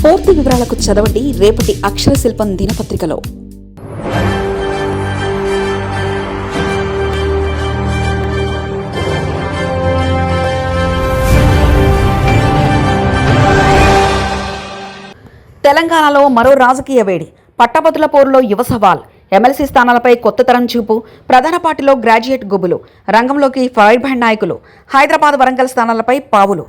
పూర్తి వివరాలకు చదవండి రేపటి అక్షర శిల్పం దినపత్రికలో. తెలంగాణలో మరో రాజకీయ వేడి. పట్టభద్రుల పోరులో యువ సవాల్. ఎమ్మెల్సీ స్థానాలపై కొత్త తరం చూపు. ప్రధాన పార్టీలో గ్రాడ్యుయేట్ గుబులు. రంగంలోకి ఫైర్ బ్రాండ్ నాయకులు. హైదరాబాద్, వరంగల్ స్థానాలపై పావులు.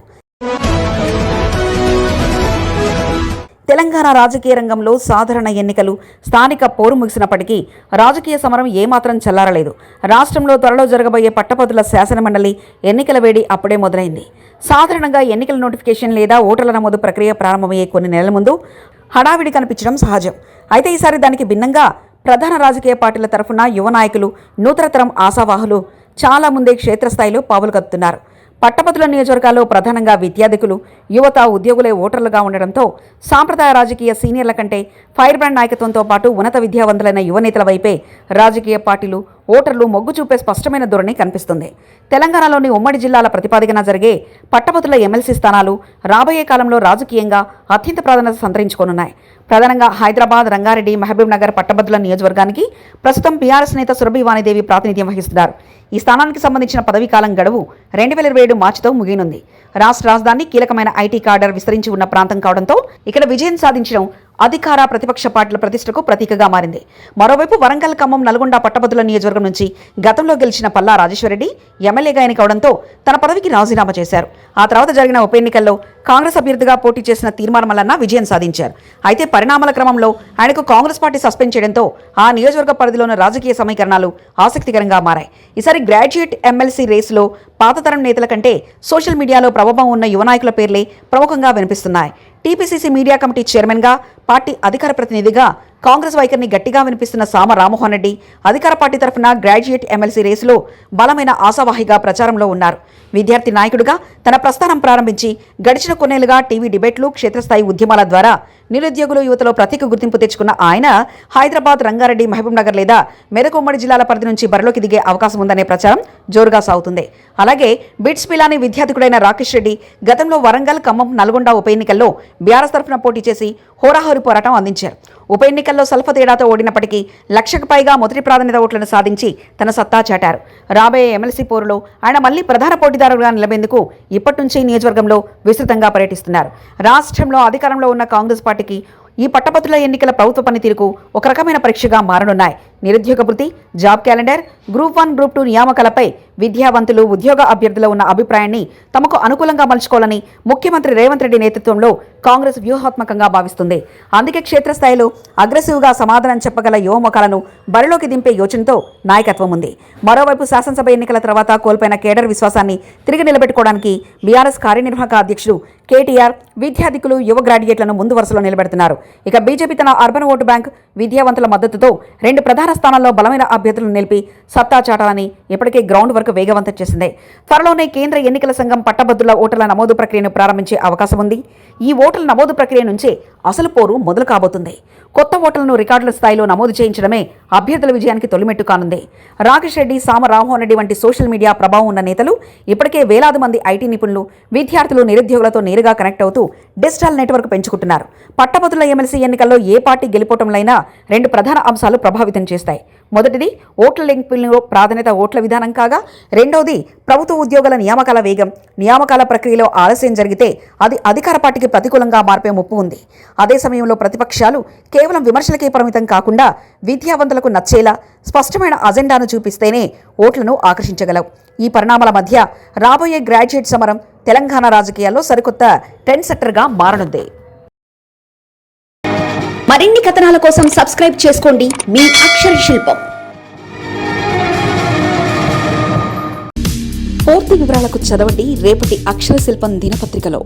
తెలంగాణ రాజకీయ రంగంలో సాధారణ ఎన్నికలు, స్థానిక పోరు ముగిసినప్పటికీ రాజకీయ సమరం ఏమాత్రం చల్లారలేదు. రాష్ట్రంలో త్వరలో జరగబోయే పట్టభద్రుల శాసనమండలి ఎన్నికల వేడి అప్పుడే మొదలైంది. సాధారణంగా ఎన్నికల నోటిఫికేషన్ లేదా ఓటర్ల నమోదు ప్రక్రియ ప్రారంభమయ్యే కొన్ని నెలల ముందు హడావిడి కనిపించడం సహజం. అయితే ఈసారి దానికి భిన్నంగా ప్రధాన రాజకీయ పార్టీల తరఫున యువ నాయకులు, నూతన తరం ఆశావాహులు చాలా ముందే క్షేత్రస్థాయిలో పావులు కదుపుతున్నారు. పట్టభద్రుల నియోజకవర్గాల్లో ప్రధానంగా విద్యార్థికులు, యువత, ఉద్యోగులే ఓటర్లుగా ఉండడంతో సాంప్రదాయ రాజకీయ సీనియర్ల కంటే ఫైర్ బ్రాండ్ నాయకత్వంతో పాటు ఉన్నత విద్యావంతులైన యువనేతల వైపే రాజకీయ పార్టీలు, ఓటర్లు మొగ్గు చూపే స్పష్టమైన ధోరణి కనిపిస్తుంది. తెలంగాణలోని ఉమ్మడి జిల్లాల ప్రతిపాదికన జరిగే పట్టభద్రుల ఎమ్మెల్సీ స్థానాలు రాబోయే కాలంలో రాజకీయంగా అత్యంత ప్రాధాన్యత సంతరించుకోనున్నాయి. ప్రధానంగా హైదరాబాద్, రంగారెడ్డి, మహబూబ్ నగర్ పట్టభద్రుల నియోజకవర్గానికి ప్రస్తుతం పీఆర్ఎస్ నేత సురభి వాణిదేవి ప్రాతినిధ్యం వహిస్తున్నారు. ఈ స్థానానికి సంబంధించిన పదవీకాలం గడువు 2027 మార్చితో ముగియనుంది. రాష్ట్ర రాజధాని కీలకమైన ఐటీ కార్డర్ విస్తరించి ఉన్న ప్రాంతం కావడంతో ఇక్కడ విజయం సాధించడం అధికార, ప్రతిపక్ష పార్టీల ప్రతిష్టకు ప్రతీకగా మారింది. మరోవైపు వరంగల్, ఖమ్మం, నల్గొండ పట్టభద్రుల నియోజకవర్గం నుంచి గతంలో గెలిచిన పల్లా రాజేశ్వరరెడ్డి ఎమ్మెల్యేగా ఎన్నికవడంతో తన పదవికి రాజీనామా చేశారు. ఆ తర్వాత జరిగిన ఉప ఎన్నికల్లో కాంగ్రెస్ అభ్యర్థిగా పోటీ చేసిన తీర్మానం మల్లన్న విజయం సాధించారు. అయితే పరిణామాల క్రమంలో ఆయనకు కాంగ్రెస్ పార్టీ సస్పెండ్ చేయడంతో ఆ నియోజకవర్గ పరిధిలోని రాజకీయ సమీకరణాలు ఆసక్తికరంగా మారాయి. ఈసారి గ్రాడ్యుయేట్ ఎమ్మెల్సీ రేసులో పాత తరం నేతల కంటే సోషల్ మీడియాలో ప్రభావం ఉన్న యువ నాయకుల పేర్లే ప్రముఖంగా వినిపిస్తున్నాయి. టీపీసీసీ మీడియా కమిటీ చైర్మన్గా, పార్టీ అధికార ప్రతినిధిగా కాంగ్రెస్ వైఖరిని గట్టిగా వినిపిస్తున్న సామ రామ్మోహన్ రెడ్డి అధికార పార్టీ తరఫున గ్రాడ్యుయేట్ ఎమ్మెల్సీ రేసులో బలమైన ఆశావాహిగా ప్రచారంలో ఉన్నారు. విద్యార్థి నాయకుడిగా తన ప్రస్థానం ప్రారంభించి గడిచిన కొన్నేళ్లుగా టీవీ డిబేట్లు, క్షేత్రస్థాయి ఉద్యమాల ద్వారా నిరుద్యోగులు, యువతలో ప్రత్యేక గుర్తింపు తెచ్చుకున్న ఆయన హైదరాబాద్, రంగారెడ్డి, మహబూబ్ నగర్ లేదా మెదక్ ఉమ్మడి జిల్లాల పరిధి నుంచి బరిలోకి దిగే అవకాశం ఉందనే ప్రచారం జోరుగా సాగుతుంది. అలాగే బిట్స్ పిలాని విద్యార్థికుడైన రాకేష్ రెడ్డి గతంలో వరంగల్, ఖమ్మం, నల్గొండ ఉప ఎన్నికల్లో బీఆర్ఎస్ తరఫున పోటీ చేసి హోరాహోరీ పోరాటం అందించారు. ఉప ఎన్నికల్లో స్వల్ప తేడాతో ఓడినప్పటికీ 1,00,000కు పైగా మొదటి ప్రాధాన్యత ఓట్లను సాధించి తన సత్తా చాటారు. రాబోయే ఎమ్మెల్సీ పోరులో ఆయన మళ్లీ ప్రధాన పోటీదారుగా నిలబేందుకు ఇప్పటి నుంచి నియోజకవర్గంలో విస్తృతంగా పర్యటిస్తున్నారు. రాష్ట్రంలో అధికారంలో ఉన్న కాంగ్రెస్ పార్టీకి ఈ పట్టభద్రుల ఎన్నికల ప్రభుత్వ పనితీరుకు ఒక రకమైన పరీక్షగా మారనున్నాయి. నిరుద్యోగ భృతి, జాబ్ క్యాలెండర్, గ్రూప్ 1, గ్రూప్ 2 నియామకాలపై విద్యావంతులు, ఉద్యోగ అభ్యర్థులు ఉన్న అభిప్రాయాన్ని తమకు అనుకూలంగా మలుచుకోవాలని ముఖ్యమంత్రి రేవంత్ రెడ్డి నేతృత్వంలో కాంగ్రెస్ వ్యూహాత్మకంగా భావిస్తుంది. అందుకే క్షేత్రస్థాయిలో అగ్రెసివ్గా సమాధానం చెప్పగల యువముఖాలను బరిలోకి దింపే యోచనతో నాయకత్వం ఉంది. మరోవైపు శాసనసభ ఎన్నికల తర్వాత కోల్పోయిన కేడర్ విశ్వాసాన్ని తిరిగి నిలబెట్టుకోవడానికి బీఆర్ఎస్ కార్యనిర్వాహక అధ్యక్షుడు కేటీఆర్ విద్యార్థికులు, యువ గ్రాడ్యుయేట్లను ముందు వరుసలో నిలబెడుతున్నారు. ఇక బీజేపీ తన అర్బన్ ఓటు బ్యాంక్, విద్యావంతుల మద్దతుతో 2 ప్రధాన స్థానాల్లో బలమైన అభ్యర్థులను నిలిపి సత్తా చాటాలని ఇప్పటికే గ్రౌండ్ వర్క్ వేగవంతం చేసింది. త్వరలోనే కేంద్ర ఎన్నికల సంఘం పట్టభద్రుల ఓటర్ల నమోదు ప్రక్రియను ప్రారంభించే అవకాశం ఉంది. ఈ ఓటర్ల నమోదు ప్రక్రియ నుంచే అసలు పోరు మొదలు కాబోతుంది. కొత్త ఓటర్లను రికార్డుల స్థాయిలో నమోదు చేయించడమే అభ్యర్థుల విజయానికి తొలిమెట్టు కానుంది. రాకేష్ రెడ్డి, సామ రామ్మోహన్ రెడ్డి వంటి సోషల్ మీడియా ప్రభావం ఉన్న నేతలు ఇప్పటికే వేలాది మంది ఐటీ నిపుణులు, విద్యార్థులు, నిరుద్యోగులతో నేరుగా కనెక్ట్ అవుతూ డిజిటల్ నెట్వర్క్ పెంచుకుంటున్నారు. పట్టభద్రుల ఎమ్మెల్సీ ఎన్నికల్లో ఏ పార్టీ గెలుపోవటంలైనా 2 ప్రధాన అంశాలు ప్రభావితం చేస్తాయి. మొదటిది ఓట్ల లెక్కింపులో ప్రాధాన్యత ఓట్ల విధానం కాగా, రెండవది ప్రభుత్వ ఉద్యోగుల నియామకాల వేగం. నియామకాల ప్రక్రియలో ఆలస్యం జరిగితే అది అధికార పార్టీకి ప్రతికూలంగా మారిపోయే ముప్పు ఉంది. అదే సమయంలో ప్రతిపక్షాలు కేవలం విమర్శలకే పరిమితం కాకుండా విద్యావంతులకు నచ్చేలా స్పష్టమైన అజెండాను చూపిస్తేనే ఓట్లను ఆకర్షించగలవు. ఈ పరిణామాల మధ్య రాబోయే గ్రాడ్యుయేట్ సమరం తెలంగాణ రాజకీయాల్లో సరికొత్త ట్రెండ్ సెట్టర్గా మారనుంది. మరిన్ని కథనాల కోసం సబ్స్క్రైబ్ చేసుకోండి మీ అక్షర శిల్పం. పూర్తి వివరాలకు చదవండి రేపటి అక్షర శిల్పం దినపత్రికలో.